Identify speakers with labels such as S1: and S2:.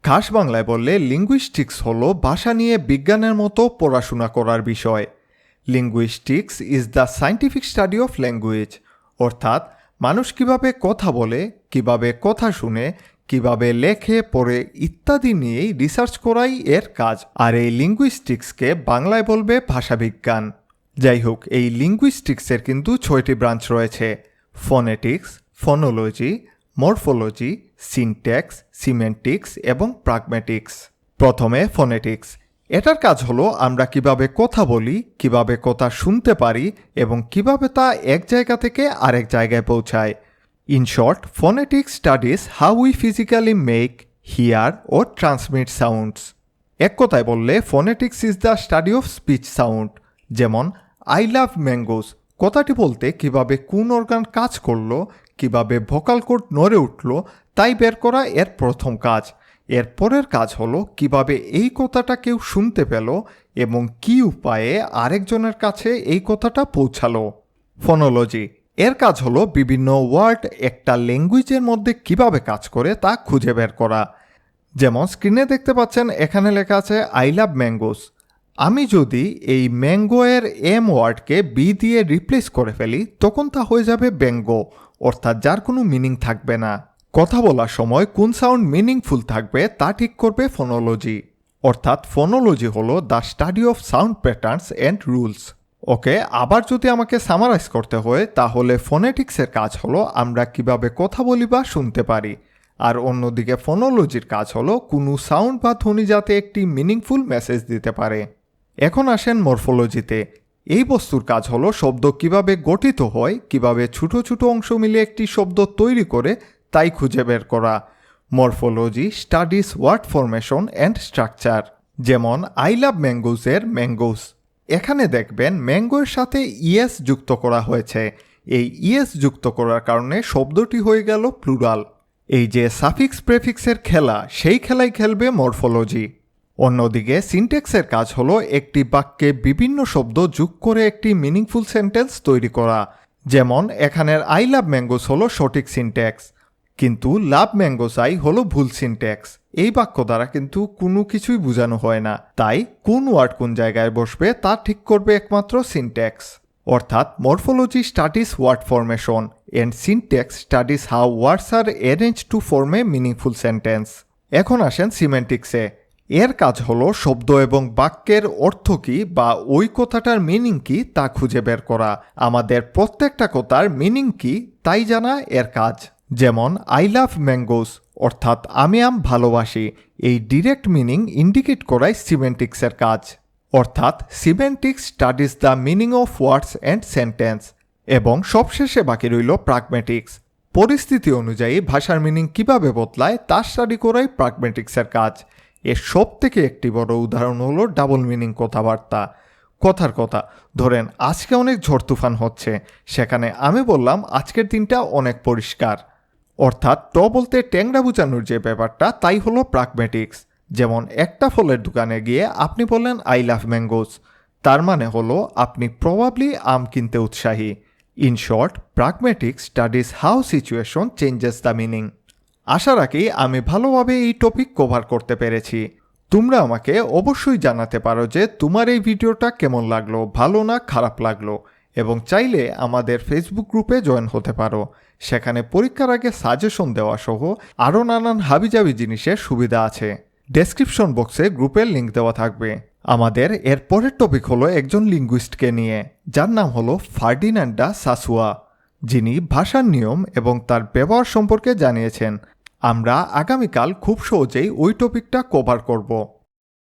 S1: খাস বাংলায় বললে লিঙ্গুইস্টিক্স হলো ভাষা নিয়ে বিজ্ঞানের মতো পড়াশোনা করার বিষয়। Linguistics is the scientific study of language, অর্থাৎ মানুষ কিভাবে কথা বলে, কিভাবে কথা শুনে, কিভাবে লেখে পড়ে ইত্যাদি নিয়েই রিসার্চ করাই এর কাজ। আর এই লিঙ্গুইস্টিক্সকে বাংলায় বলবে ভাষাবিজ্ঞান। যাই হোক, এই লিঙ্গুইস্টিক্সের কিন্তু 6টি ব্রাঞ্চ রয়েছে: ফনেটিক্স, ফনোলজি, মরফোলজি, সিনট্যাক্স, সিমেন্টিক্স এবং প্রাগমেটিক্স। প্রথমে ফনেটিক্স। এটার কাজ হলো আমরা কিভাবে কথা বলি, কিভাবে কথা শুনতে পারি এবং কিভাবে তা এক জায়গা থেকে আরেক জায়গায় পৌঁছায়। In short, phonetics studies how we physically make, hear ও ট্রান্সমিট সাউন্ডস। এক কথায় বললে phonetics is the study of speech sound. যেমন আই লাভ ম্যাঙ্গোস কথাটি বলতে কিভাবে কোন অর্গান কাজ করলো, কিভাবে ভোকাল কর্ড নড়ে উঠল, তাই বের করা এর প্রথম কাজ। এর পরের কাজ হলো কিভাবে এই কথাটা কেউ শুনতে পেল এবং কী উপায়ে আরেকজনের কাছে এই কথাটা পৌঁছালো। ফনোলজি। এর কাজ হলো বিভিন্ন ওয়ার্ড একটা ল্যাঙ্গুয়েজের মধ্যে কিভাবে কাজ করে তা খুঁজে বের করা। যেমন স্ক্রিনে দেখতে পাচ্ছেন, এখানে লেখা আছে আই লাভ ম্যাঙ্গোস। আমি যদি এই ম্যাঙ্গো এর এম ওয়ার্ডকে বি দিয়ে রিপ্লেস করে ফেলি, তখন তা হয়ে যাবে ব্যঙ্গো, অর্থাৎ যার কোনো মিনিং থাকবে না। কথা বলার সময় কোন সাউন্ড মিনিংফুল থাকবে তা ঠিক করবে ফনোলজি। অর্থাৎ ফনোলজি হলো the study of sound patterns and rules. Okay, আবার যদি আমাকে সামারাইজ করতে হয়, তাহলে ফোনেটিক্সের কাজ হলো আমরা কিভাবে কথা বলি বা শুনতে পারি, আর অন্যদিকে ফনোলজির কাজ হলো কোনো সাউন্ড বা ধ্বনি যাতে একটি মিনিংফুল মেসেজ দিতে পারে। এখন আসেন মরফোলজিতে। এই বস্তুর কাজ হলো শব্দ কিভাবে গঠিত হয়, কিভাবে ছোট ছোট অংশ মিলে একটি শব্দ তৈরি করে তাই খুঁজে বের করা। Morphology studies word formation and structure. যেমন আই লাভ ম্যাঙ্গোসের ম্যাঙ্গোস। এখানে দেখবেন ম্যাঙ্গোর সাথে ইএস যুক্ত করা হয়েছে। এই ইএস যুক্ত করার কারণে শব্দটি হয়ে গেল প্লুরাল। এই যে সাফিক্স প্রেফিক্সের খেলা, সেই খেলাই খেলবে মরফোলজি। অন্যদিকে সিনট্যাক্সের কাজ হলো একটি বাক্যে বিভিন্ন শব্দ যোগ করে একটি মিনিংফুল সেন্টেন্স তৈরি করা। যেমন এখানের আই লাভ ম্যাঙ্গোস হলো সঠিক সিনট্যাক্স, কিন্তু লাভ ম্যাঙ্গোস আই হলো ভুল সিনট্যাক্স। এই বাক্য দ্বারা কিন্তু কোনো কিছুই বোঝানো হয় না, তাই কোন ওয়ার্ড কোন জায়গায় বসবে তা ঠিক করবে একমাত্র সিনট্যাক্স। অর্থাৎ morphology studies word formation and syntax studies how words are arrange to form a meaningful sentence. এখন আসেন সিমেন্টিক্সে। এর কাজ হলো শব্দ এবং বাক্যের অর্থ কী বা ওই কথাটার মিনিং কী তা খুঁজে বের করা। আমাদের প্রত্যেকটা কথার মিনিং কী তাই জানা এর কাজ। যেমন আই লাভ ম্যাঙ্গোস অর্থাৎ আমি আম ভালোবাসি, এই ডিরেক্ট মিনিং ইন্ডিকেট করাই সিমেন্টিক্সের কাজ। অর্থাৎ semantics studies the meaning of words and sentence. এবং সবশেষে বাকি রইল প্রাগমেটিক্স। পরিস্থিতি অনুযায়ী ভাষার মিনিং কিভাবে বদলায় তা স্টাডি করাই প্রাগমেটিক্সের কাজ। এর সব থেকে একটি বড় উদাহরণ হলো ডাবল মিনিং কথাবার্তা। কথার কথা ধরেন আজকে অনেক ঝড় তুফান হচ্ছে, সেখানে আমি বললাম আজকের দিনটা অনেক পরিষ্কার। অর্থাৎ বলতে ট্যাংরা বোঝানোর যে ব্যাপারটা তাই হলো প্রাগমেটিক্স। যেমন একটা ফলের দোকানে গিয়ে আপনি বললেন আই লাভ ম্যাঙ্গোস, তার মানে হলো আপনি প্রবাবলি আম কিনতে উৎসাহী। In short, pragmatics studies how situation changes the meaning. আশা রাখি আমি ভালোভাবে এই টপিক কভার করতে পেরেছি। তোমরা আমাকে অবশ্যই জানাতে পারো যে তোমার এই ভিডিওটা কেমন লাগলো, ভালো না খারাপ লাগলো, এবং চাইলে আমাদের ফেসবুক গ্রুপে জয়েন হতে পারো। সেখানে পরীক্ষার আগে সাজেশন দেওয়া সহ আরও নানান হাবিজাবি জিনিসের সুবিধা আছে। ডেসক্রিপশন বক্সে গ্রুপের লিঙ্ক দেওয়া থাকবে। আমাদের এর পরের টপিক হলো একজন লিঙ্গুইস্টকে নিয়ে, যার নাম হলো ফার্ডিনান্ড ডা সাসুয়া, যিনি ভাষার নিয়ম এবং তার ব্যবহার সম্পর্কে জানিয়েছেন। আমরা আগামীকাল খুব সহজেই ওই টপিকটা কভার করব।